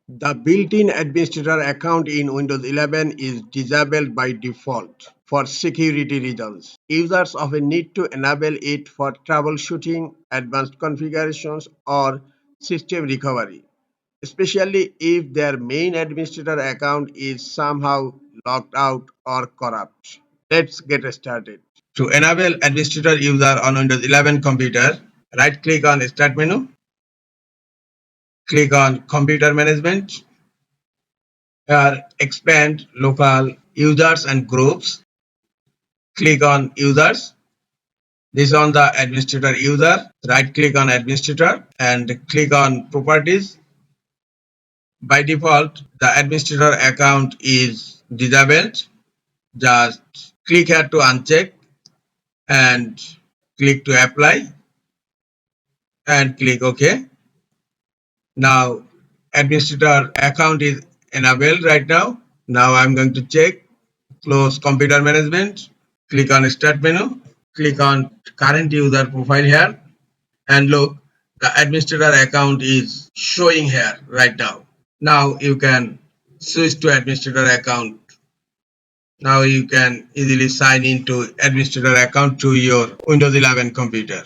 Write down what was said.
The built-in administrator account in Windows 11 is disabled by default for security reasons. Users often need to enable it for troubleshooting, advanced configurations, or system recovery, especially if their main administrator account is somehow locked out or corrupt. Let's get started. To enable administrator user on Windows 11 computer, right-click on Start menu, click on Computer Management. Here, expand local users and groups. Click on users. This is on the administrator user. Right click on administrator and click on properties. By default, the administrator account is disabled. Just click here to uncheck and click to apply and click OK. Now, administrator account is enabled right now. Now I'm going to check. Close computer management. Click on Start menu. Click on current user profile here and look, the administrator account is showing here right now. Now you can switch to administrator account. Now you can easily sign into administrator account to your Windows 11 computer.